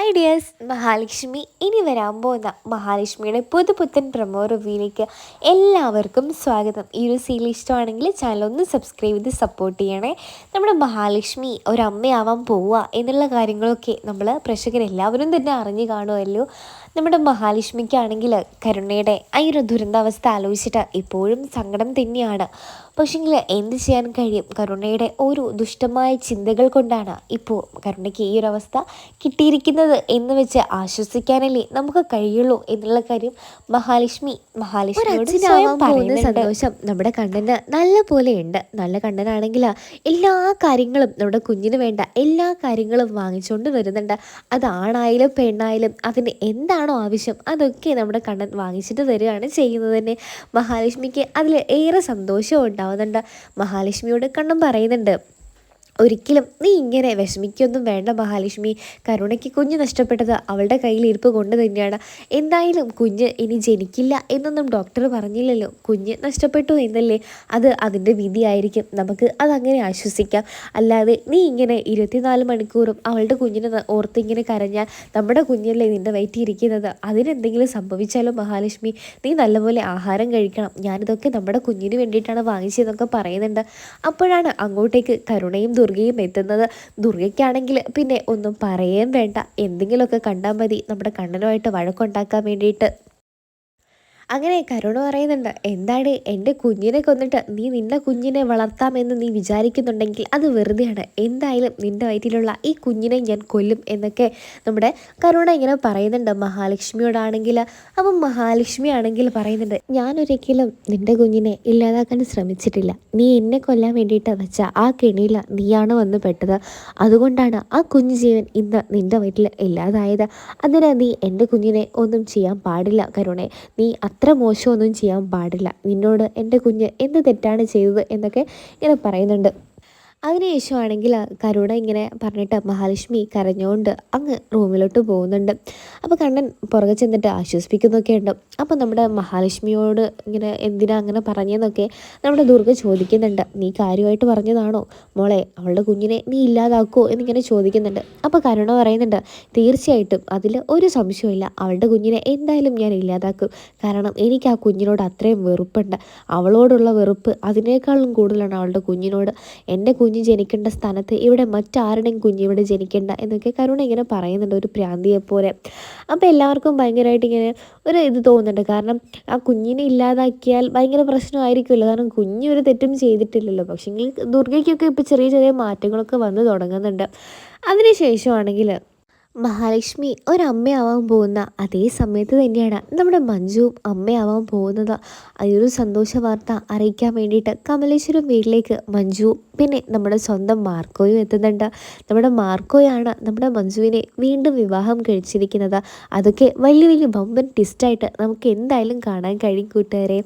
Hi dears, Mahalakshmi ഇനി വരാൻ പോകുന്ന മഹാലക്ഷ്മിയുടെ പുതുപുത്തൻ പ്രൊമോ റിവ്യൂയിലേക്ക് എല്ലാവർക്കും സ്വാഗതം. ഈ ഒരു സീരിയൽ ഇഷ്ടമാണെങ്കിൽ ചാനൽ ഒന്ന് സബ്സ്ക്രൈബ് ചെയ്ത് സപ്പോർട്ട് ചെയ്യണേ. നമ്മുടെ മഹാലക്ഷ്മി ഒരമ്മയാവാൻ പോവുക എന്നുള്ള കാര്യങ്ങളൊക്കെ നമ്മൾ പ്രേക്ഷകരെല്ലാവരും തന്നെ അറിഞ്ഞു കാണുമല്ലോ. നമ്മുടെ മഹാലക്ഷ്മിക്കാണെങ്കിൽ കരുണയുടെ ആ ഒരു ദുരന്താവസ്ഥ ആലോചിച്ചിട്ട് ഇപ്പോഴും സങ്കടം തന്നെയാണ്. പക്ഷേങ്കിൽ എന്ത് ചെയ്യാൻ കഴിയും? കരുണയുടെ ഓരോ ദുഷ്ടമായ ചിന്തകൾ കൊണ്ടാണ് ഇപ്പോൾ കരുണയ്ക്ക് ഈ ഒരു അവസ്ഥ കിട്ടിയിരിക്കുന്നത് എന്ന് വെച്ച് ആശ്വസിക്കാനല്ലേ നമുക്ക് കഴിയുള്ളൂ എന്നുള്ള കാര്യം മഹാലക്ഷ്മിയോട് സ്വയം പറയുന്ന സന്തോഷം നമ്മുടെ കണ്ണന് നല്ല പോലെ ഉണ്ട്. നല്ല കണ്ണനാണെങ്കിൽ എല്ലാ കാര്യങ്ങളും നമ്മുടെ കുഞ്ഞിന് വേണ്ട എല്ലാ കാര്യങ്ങളും വാങ്ങിച്ചുകൊണ്ട് വരുന്നുണ്ട്. അതാണായാലും പെണ്ണായാലും അതിന് എന്താണോ ആവശ്യം അതൊക്കെ നമ്മുടെ കണ്ണൻ വാങ്ങിച്ചിട്ട് തരികയാണ് ചെയ്യുന്നത് തന്നെ. മഹാലക്ഷ്മിക്ക് അതിൽ ഏറെ സന്തോഷവും ഉണ്ടാവുന്നുണ്ട്. മഹാലക്ഷ്മിയോട് കണ്ണൻ പറയുന്നുണ്ട്, ഒരിക്കലും നീ ഇങ്ങനെ വിഷമിക്കൊന്നും വേണ്ട മഹാലക്ഷ്മി. കരുണയ്ക്ക് കുഞ്ഞ് നഷ്ടപ്പെട്ടത് അവളുടെ കയ്യിലിരിപ്പ് കൊണ്ട് തന്നെയാണ്. എന്തായാലും കുഞ്ഞ് ഇനി ജനിക്കില്ല എന്നൊന്നും ഡോക്ടർ പറഞ്ഞില്ലല്ലോ. കുഞ്ഞ് നഷ്ടപ്പെട്ടു എന്നല്ലേ, അത് അതിൻ്റെ വിധിയായിരിക്കും. നമുക്ക് അതങ്ങനെ ആശ്വസിക്കാം. അല്ലാതെ നീ ഇങ്ങനെ 24 മണിക്കൂറും അവളുടെ കുഞ്ഞിനെ ഓർത്തിങ്ങനെ കരഞ്ഞാൽ നമ്മുടെ കുഞ്ഞല്ലേ നിൻ്റെ വയറ്റിയിരിക്കുന്നത്. അതിനെന്തെങ്കിലും സംഭവിച്ചാലോ മഹാലക്ഷ്മി? നീ നല്ലപോലെ ആഹാരം കഴിക്കണം. ഞാനിതൊക്കെ നമ്മുടെ കുഞ്ഞിന് വേണ്ടിയിട്ടാണ് വാങ്ങിച്ചതെന്നൊക്കെ പറയുന്നുണ്ട്. അപ്പോഴാണ് അങ്ങോട്ടേക്ക് കരുണയും ദുർഗയും എത്തുന്നത്. ദുർഗയ്ക്കാണെങ്കിൽ പിന്നെ ഒന്നും പറയുകയും വേണ്ട. എന്തെങ്കിലുമൊക്കെ കണ്ടാൽ മതി നമ്മുടെ കണ്ണനുമായിട്ട് വഴക്കുണ്ടാക്കാൻ വേണ്ടിയിട്ട്. അങ്ങനെ കരുണ പറയുന്നുണ്ട്, എന്താണ് എൻ്റെ കുഞ്ഞിനെ കൊന്നിട്ട് നീ നിൻ്റെ കുഞ്ഞിനെ വളർത്താമെന്ന് നീ വിചാരിക്കുന്നുണ്ടെങ്കിൽ അത് വെറുതെയാണ്. എന്തായാലും നിൻ്റെ വയറ്റിലുള്ള ഈ കുഞ്ഞിനെ ഞാൻ കൊല്ലും എന്നൊക്കെ നമ്മുടെ കരുണ ഇങ്ങനെ പറയുന്നുണ്ട് മഹാലക്ഷ്മിയോടാണെങ്കിൽ. അപ്പം മഹാലക്ഷ്മി ആണെങ്കിൽ പറയുന്നുണ്ട്, ഞാനൊരിക്കലും നിൻ്റെ കുഞ്ഞിനെ ഇല്ലാതാക്കാൻ ശ്രമിച്ചിട്ടില്ല. നീ എന്നെ കൊല്ലാൻ വേണ്ടിയിട്ട് വെച്ച ആ കെണിയിൽ നീയാണ് വന്ന് പെട്ടത്. അതുകൊണ്ടാണ് ആ കുഞ്ഞു ജീവൻ ഇന്ന് നിൻ്റെ വയറ്റിൽ ഇല്ലാതായത്. അതിന് നീ എൻ്റെ കുഞ്ഞിനെ ഒന്നും ചെയ്യാൻ പാടില്ല കരുണേ. നീ അത്ര മോശമൊന്നും ചെയ്യാൻ പാടില്ല. നിന്നോട് എൻ്റെ കുഞ്ഞ് എന്ത് തെറ്റാണ് ചെയ്തത് എന്നൊക്കെ ഇങ്ങനെ പറയുന്നുണ്ട്. അതിനുശേഷമാണെങ്കിൽ കരുണ ഇങ്ങനെ പറഞ്ഞിട്ട് മഹാലക്ഷ്മി കരഞ്ഞുകൊണ്ട് അങ്ങ് റൂമിലോട്ട് പോകുന്നുണ്ട്. അപ്പോൾ കണ്ണൻ പുറകെ ചെന്നിട്ട് ആശ്വസിപ്പിക്കുന്നൊക്കെ ഉണ്ട്. അപ്പോൾ നമ്മുടെ മഹാലക്ഷ്മിയോട് ഇങ്ങനെ എന്തിനാ അങ്ങനെ പറഞ്ഞതെന്നൊക്കെ നമ്മുടെ ദുർഗ ചോദിക്കുന്നുണ്ട്. നീ കാര്യമായിട്ട് പറഞ്ഞതാണോ മോളെ? അവളുടെ കുഞ്ഞിനെ നീ ഇല്ലാതാക്കുമോ എന്നിങ്ങനെ ചോദിക്കുന്നുണ്ട്. അപ്പോൾ കരുണ പറയുന്നുണ്ട്, തീർച്ചയായിട്ടും അതിൽ ഒരു സംശയമില്ല. അവളുടെ കുഞ്ഞിനെ എന്തായാലും ഞാൻ ഇല്ലാതാക്കും. കാരണം എനിക്ക് ആ കുഞ്ഞിനോട് അത്രയും വെറുപ്പുണ്ട്. അവളോടുള്ള വെറുപ്പ് അതിനേക്കാളും കൂടുതലാണ് അവളുടെ കുഞ്ഞിനോട്. എൻ്റെ കുഞ്ഞ് ജനിക്കേണ്ട സ്ഥാനത്ത് ഇവിടെ മറ്റാരുടെയും കുഞ്ഞ് ഇവിടെ ജനിക്കേണ്ട എന്നൊക്കെ കരുണ ഇങ്ങനെ പറയുന്നുണ്ട്, ഒരു പ്രാന്തിയെപ്പോലെ. അപ്പോൾ എല്ലാവർക്കും ഭയങ്കരമായിട്ട് ഇങ്ങനെ ഒരു ഇത് തോന്നുന്നുണ്ട്. കാരണം ആ കുഞ്ഞിനെ ഇല്ലാതാക്കിയാൽ ഭയങ്കര പ്രശ്നമായിരിക്കുമല്ലോ. കാരണം കുഞ്ഞൊരു തെറ്റും ചെയ്തിട്ടില്ലല്ലോ. പക്ഷേങ്കിൽ ദുർഗയ്ക്കൊക്കെ ഇപ്പോൾ ചെറിയ ചെറിയ മാറ്റങ്ങളൊക്കെ വന്ന് തുടങ്ങുന്നുണ്ട്. അതിനുശേഷമാണെങ്കിൽ മഹാലക്ഷ്മി ഒരമ്മയാവാൻ പോകുന്ന അതേ സമയത്ത് തന്നെയാണ് നമ്മുടെ മഞ്ജുവും അമ്മയാവാൻ പോകുന്നത്. ഈ ഒരു സന്തോഷ വാർത്ത അറിയിക്കാൻ വേണ്ടിയിട്ട് കമലേശ്വരം വീട്ടിലേക്ക് മഞ്ജുവും പിന്നെ നമ്മുടെ സ്വന്തം മാർക്കോയും എത്തുന്നുണ്ട്. നമ്മുടെ മാർക്കോയാണ് നമ്മുടെ മഞ്ജുവിനെ വീണ്ടും വിവാഹം കഴിച്ചിരിക്കുന്നത്. അതൊക്കെ വലിയ വലിയ ബമ്പൻ ട്വിസ്റ്റായിട്ട് നമുക്ക് എന്തായാലും കാണാൻ കഴിയും കൂട്ടുകാരെ.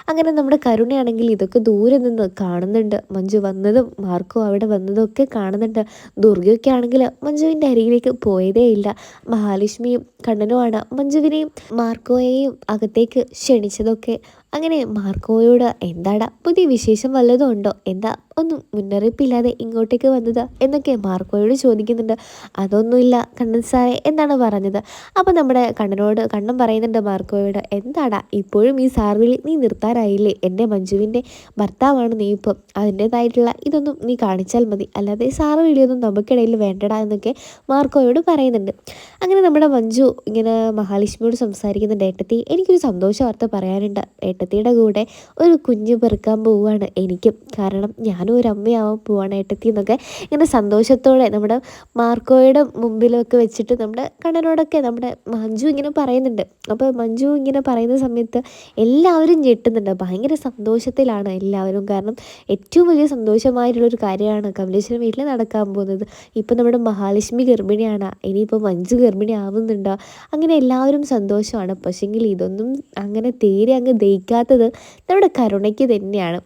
അങ്ങനെ നമ്മുടെ കരുണയാണെങ്കിൽ ഇതൊക്കെ ദൂരെ നിന്ന് കാണുന്നുണ്ട്. മഞ്ജു വന്നതും മാർക്കോ അവിടെ വന്നതും ഒക്കെ കാണുന്നുണ്ട്. ദുർഗയൊക്കെ ആണെങ്കിൽ മഞ്ജുവിൻ്റെ അരികിലേക്ക് പോയതേ ഇല്ല. മഹാലക്ഷ്മിയും കണ്ണനുമാണ് മഞ്ജുവിനെയും മാർക്കോയെയും അകത്തേക്ക് ക്ഷണിച്ചതൊക്കെ. അങ്ങനെ മാർക്കോയോട് എന്താടാ പുതിയ വിശേഷം വല്ലതും ഉണ്ടോ? എന്താ ഒന്നും മുന്നറിയിപ്പില്ലാതെ ഇങ്ങോട്ടേക്ക് വന്നത് എന്നൊക്കെ മാർക്കോയോട് ചോദിക്കുന്നുണ്ട്. അതൊന്നുമില്ല കണ്ണൻ സാറേ, എന്താണ് പറഞ്ഞത്? അപ്പോൾ നമ്മുടെ കണ്ണൻ പറയുന്നുണ്ട് മാർക്കോയോട്, എന്താടാ ഇപ്പോഴും ഈ സാർവിളി നീ നിർത്താറായില്ലേ? എൻ്റെ മഞ്ജുവിൻ്റെ ഭർത്താവാണ് നീ ഇപ്പം. അതിൻ്റേതായിട്ടുള്ള ഇതൊന്നും നീ കാണിച്ചാൽ മതി, അല്ലാതെ സാറ് വിളിയൊന്നും നമുക്കിടയിൽ വേണ്ടടാ എന്നൊക്കെ മാർക്കോയോട് പറയുന്നുണ്ട്. അങ്ങനെ നമ്മുടെ മഞ്ജു ഇങ്ങനെ മഹാലക്ഷ്മിയോട് സംസാരിക്കുന്നുണ്ട്. ഏട്ടത്തി, എനിക്കൊരു സന്തോഷ വാർത്ത പറയാനുണ്ട്. ഏട്ടത്തിയുടെ കൂടെ ഒരു കുഞ്ഞ് പെറുക്കാൻ പോവുകയാണ് എനിക്കും. കാരണം ഞാനും ഒരു അമ്മയാവാൻ പോവുകയാണ് ഏട്ടത്തി എന്നൊക്കെ ഇങ്ങനെ സന്തോഷത്തോടെ നമ്മുടെ മാർക്കോയുടെ മുമ്പിലൊക്കെ വെച്ചിട്ട് നമ്മുടെ കണ്ണനോടൊക്കെ നമ്മുടെ മഞ്ജു ഇങ്ങനെ പറയുന്നുണ്ട്. അപ്പോൾ മഞ്ജു ഇങ്ങനെ പറയുന്ന സമയത്ത് എല്ലാവരും ഞെട്ടുന്നുണ്ട്. ഭയങ്കര സന്തോഷത്തിലാണ് എല്ലാവരും. കാരണം ഏറ്റവും വലിയ സന്തോഷമായിട്ടുള്ളൊരു കാര്യമാണ് കമലേശ്വരം വീട്ടിൽ നടക്കാൻ പോകുന്നത്. ഇപ്പം നമ്മുടെ മഹാലക്ഷ്മി ഗർഭിണിയാണ്, ഇനിയിപ്പോൾ മഞ്ജു ഗർഭിണി ആവുന്നുണ്ടോ, അങ്ങനെ എല്ലാവരും സന്തോഷമാണ്. പക്ഷേങ്കിൽ ഇതൊന്നും അങ്ങനെ തീരെ അങ്ങ് ദഹിക്കാത്തത് നമ്മുടെ കരുണയ്ക്ക് തന്നെയാണ്.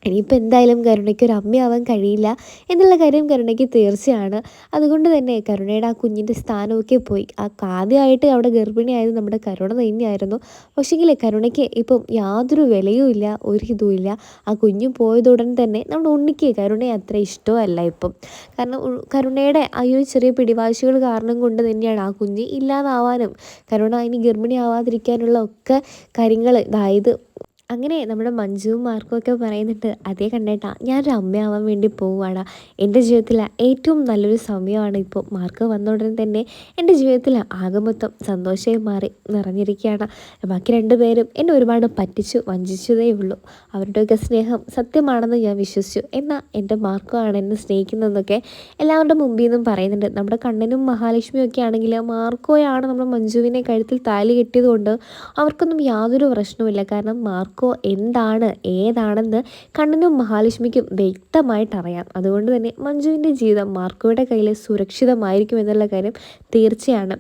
ഇനിയിപ്പോൾ എന്തായാലും കരുണയ്ക്ക് ഒരു അമ്മയാവാൻ കഴിയില്ല എന്നുള്ള കാര്യം കരുണയ്ക്ക് തീർച്ചയാണ്. അതുകൊണ്ട് തന്നെ കരുണയുടെ ആ കുഞ്ഞിൻ്റെ സ്ഥാനമൊക്കെ പോയി. ആദ്യമായിട്ട് അവിടെ ഗർഭിണിയായത് നമ്മുടെ കരുണ തന്നെയായിരുന്നു. പക്ഷേങ്കിൽ കരുണയ്ക്ക് ഇപ്പം യാതൊരു വിലയും ഇല്ല, ഒരു ഇതുമില്ല. ആ കുഞ്ഞ് പോയതുടൻ തന്നെ നമ്മുടെ ഉണ്ണിക്ക് കരുണയെ അത്ര ഇഷ്ടമല്ല ഇപ്പം. കാരണം കരുണയുടെ ആ ഒരു ചെറിയ പിടിവാശികൾ കാരണം കൊണ്ട് തന്നെയാണ് ആ കുഞ്ഞ് ഇല്ലാതാവാനും കരുണ ഇനി ഗർഭിണിയാവാതിരിക്കാനുള്ള ഒക്കെ കാര്യങ്ങൾ, അതായത് അങ്ങനെ നമ്മുടെ മഞ്ജുവും മാർക്കും ഒക്കെ പറയുന്നുണ്ട്, അതേ കണ്ടേട്ടാ ഞാനൊരു അമ്മയാവാൻ വേണ്ടി പോവുകയാണ്. എൻ്റെ ജീവിതത്തിൽ ഏറ്റവും നല്ലൊരു സമയമാണ് ഇപ്പോൾ. മാർക്ക് വന്ന ഉടനെ തന്നെ എൻ്റെ ജീവിതത്തിൽ ആകെ മൊത്തം സന്തോഷമായി മാറി നിറഞ്ഞിരിക്കുകയാണ്. ബാക്കി രണ്ടുപേരും എന്നെ ഒരുപാട് പറ്റിച്ചു വഞ്ചിച്ചതേ ഉള്ളൂ. അവരുടെയൊക്കെ സ്നേഹം സത്യമാണെന്ന് ഞാൻ വിശ്വസിച്ചു. എന്നാൽ എൻ്റെ മാർക്കുമാണ് എന്നെ സ്നേഹിക്കുന്നതെന്നൊക്കെ എല്ലാവരുടെ മുമ്പിൽ നിന്നും പറയുന്നുണ്ട്. നമ്മുടെ കണ്ണനും മഹാലക്ഷ്മിയും ഒക്കെ ആണെങ്കിൽ മാർക്കോയാണ് നമ്മുടെ മഞ്ജുവിനെ കഴുത്തിൽ താലി കെട്ടിയതുകൊണ്ട് അവർക്കൊന്നും യാതൊരു പ്രശ്നവുമില്ല. കാരണം മാർക്കോ എന്താണ് ഏതാണെന്ന് കണ്ണനും മഹാലക്ഷ്മിക്കും വ്യക്തമായിട്ടറിയാം. അതുകൊണ്ട് തന്നെ മഞ്ജുവിൻ്റെ ജീവിതം മാർക്കോയുടെ കയ്യിൽ സുരക്ഷിതമായിരിക്കും എന്നുള്ള കാര്യം തീർച്ചയാണ്.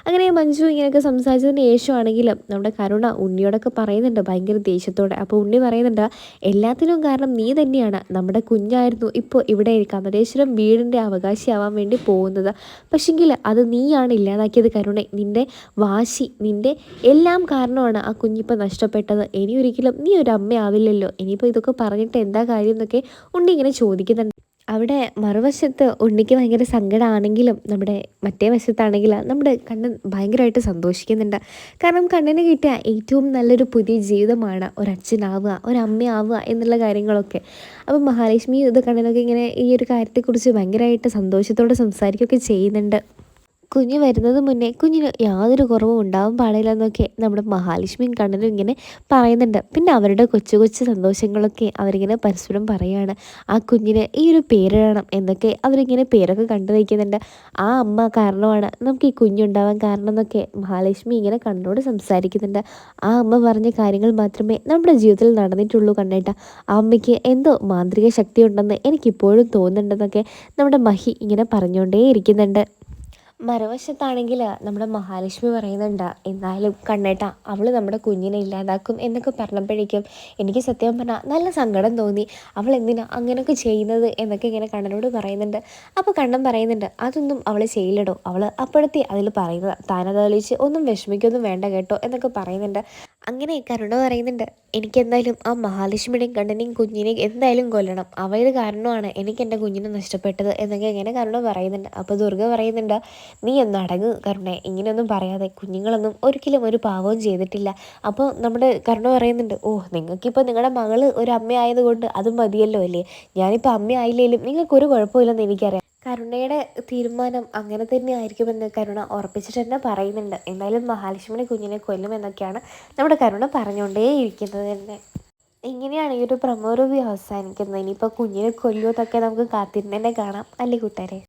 അങ്ങനെ മഞ്ജു ഇങ്ങനെയൊക്കെ സംസാരിച്ചതിന് ശേഷമാണെങ്കിലും നമ്മുടെ കരുണ ഉണ്ണിയോടൊക്കെ പറയുന്നുണ്ട് ഭയങ്കര ദേഷ്യത്തോടെ. അപ്പോൾ ഉണ്ണി പറയുന്നുണ്ട്, എല്ലാത്തിനും കാരണം നീ തന്നെയാണ്. നമ്മുടെ കുഞ്ഞായിരുന്നു ഇപ്പോൾ ഇവിടെ കമലേശ്വരം വീടിൻ്റെ അവകാശിയാവാൻ വേണ്ടി പോകുന്നത്. പക്ഷെങ്കിൽ അത് നീയാണ് ഇല്ലാതാക്കിയത് കരുണെ. നിൻ്റെ വാശി, നിൻ്റെ എല്ലാം കാരണമാണ് ആ കുഞ്ഞിപ്പോൾ നഷ്ടപ്പെട്ടത്. ഇനി ഒരിക്കലും നീ ഒരു അമ്മയാവില്ലല്ലോ. ഇനിയിപ്പോൾ ഇതൊക്കെ പറഞ്ഞിട്ട് എന്താ കാര്യം എന്നൊക്കെ ഉണ്ണി ഇങ്ങനെ ചോദിക്കുന്നുണ്ട്. അവിടെ മറുവശത്ത് ഉണ്ണിക്ക് ഭയങ്കര സങ്കടമാണെങ്കിലും നമ്മുടെ മറ്റേ വശത്താണെങ്കിൽ നമ്മുടെ കണ്ണൻ ഭയങ്കരമായിട്ട് സന്തോഷിക്കുന്നുണ്ട്. കാരണം കണ്ണന് കിട്ടിയ ഏറ്റവും നല്ലൊരു പുതിയ ജീവിതമാണ് ഒരച്ഛനാവുക, ഒരമ്മയാവുക എന്നുള്ള കാര്യങ്ങളൊക്കെ. അപ്പം മഹാലക്ഷ്മി ഇത് കണ്ണനൊക്കെ ഇങ്ങനെ ഈ ഒരു കാര്യത്തെക്കുറിച്ച് ഭയങ്കരമായിട്ട് സന്തോഷത്തോടെ സംസാരിക്കുകയൊക്കെ ചെയ്യുന്നുണ്ട്. കുഞ്ഞ് വരുന്നത് മുന്നേ കുഞ്ഞിന് യാതൊരു കുറവും ഉണ്ടാവാൻ പാടില്ലെന്നൊക്കെ നമ്മുടെ മഹാലക്ഷ്മിയും കണ്ണനും ഇങ്ങനെ പറയുന്നുണ്ട്. പിന്നെ അവരുടെ കൊച്ചു കൊച്ചു സന്തോഷങ്ങളൊക്കെ അവരിങ്ങനെ പരസ്പരം പറയുകയാണ്. ആ കുഞ്ഞിന് ഈ ഒരു പേരിടണം എന്നൊക്കെ അവരിങ്ങനെ പേരൊക്കെ കണ്ടു വയ്ക്കുന്നുണ്ട്. ആ അമ്മ കാരണമാണ് നമുക്ക് ഈ കുഞ്ഞുണ്ടാവാൻ കാരണം എന്നൊക്കെ മഹാലക്ഷ്മി ഇങ്ങനെ കണ്ണനോട് സംസാരിക്കുന്നുണ്ട്. ആ അമ്മ പറഞ്ഞ കാര്യങ്ങൾ മാത്രമേ നമ്മുടെ ജീവിതത്തിൽ നടന്നിട്ടുള്ളൂ കണ്ണേട്ട. ആ അമ്മയ്ക്ക് എന്തോ മാന്ത്രിക ശക്തി ഉണ്ടെന്ന് എനിക്കിപ്പോഴും തോന്നുന്നുണ്ടെന്നൊക്കെ നമ്മുടെ മഹി ഇങ്ങനെ പറഞ്ഞുകൊണ്ടേ ഇരിക്കുന്നുണ്ട്. മറുവശത്താണെങ്കിൽ നമ്മുടെ മഹാലക്ഷ്മി പറയുന്നുണ്ട്, എന്നാലും കണ്ണേട്ട അവൾ നമ്മുടെ കുഞ്ഞിനെ ഇല്ലാതാക്കും എന്നൊക്കെ പറഞ്ഞപ്പോഴേക്കും എനിക്ക് സത്യം പറഞ്ഞാൽ നല്ല സങ്കടം തോന്നി. അവൾ എന്തിനാ അങ്ങനെയൊക്കെ ചെയ്യുന്നത് എന്നൊക്കെ ഇങ്ങനെ കണ്ണനോട് പറയുന്നുണ്ട്. അപ്പോൾ കണ്ണൻ പറയുന്നുണ്ട്, അതൊന്നും അവൾ ചെയ്യില്ലടോ, അവൾ അപ്പോഴത്തെ അതിൽ പറയുന്നത് താനതാലോചിച്ച് ഒന്നും വിഷമിക്കൊന്നും വേണ്ട കേട്ടോ എന്നൊക്കെ പറയുന്നുണ്ട്. അങ്ങനെ കരുണ പറയുന്നുണ്ട്, എനിക്കെന്തായാലും ആ മഹാലക്ഷ്മിയുടെയും കണ്ണനെയും കുഞ്ഞിനെയും എന്തായാലും കൊല്ലണം. അവയത് കാരണമാണ് എനിക്ക് എൻ്റെ കുഞ്ഞിനെ നഷ്ടപ്പെട്ടത് എന്നൊക്കെ ഇങ്ങനെ കരുണ പറയുന്നുണ്ട്. അപ്പോൾ ദുർഗ പറയുന്നുണ്ട്, നീ ഒന്ന് അടങ്ങ് കരുണേ, ഇങ്ങനെയൊന്നും പറയാതെ. കുഞ്ഞുങ്ങളൊന്നും ഒരിക്കലും ഒരു പാവവും ചെയ്തിട്ടില്ല. അപ്പോൾ നമ്മുടെ കരുണ പറയുന്നുണ്ട്, ഓ നിങ്ങൾക്കിപ്പോൾ നിങ്ങളുടെ മകള് ഒരു അമ്മയായതുകൊണ്ട് അത് മതിയല്ലോ അല്ലേ, ഞാനിപ്പോൾ അമ്മയായില്ലെങ്കിലും നിങ്ങൾക്കൊരു കുഴപ്പമില്ലെന്ന് എനിക്കറിയാം. കരുണയുടെ തീരുമാനം അങ്ങനെ തന്നെ ആയിരിക്കുമെന്ന് കരുണ ഉറപ്പിച്ചിട്ട് തന്നെ പറയുന്നുണ്ട്. എന്തായാലും മഹാലക്ഷ്മിയുടെ കുഞ്ഞിനെ കൊല്ലുമെന്നൊക്കെയാണ് നമ്മുടെ കരുണ പറഞ്ഞുകൊണ്ടേ ഇരിക്കുന്നത് തന്നെ. ഇങ്ങനെയാണ് ഈ ഒരു പ്രൊമോ റിവ്യൂ അവസാനിക്കുന്നത്. ഇനിയിപ്പോൾ കുഞ്ഞിനെ കൊല്ലുമെന്നൊക്കെ നമുക്ക് കാത്തിരുന്ന് തന്നെ കാണാം അല്ലേ കൂട്ടുകാരെ.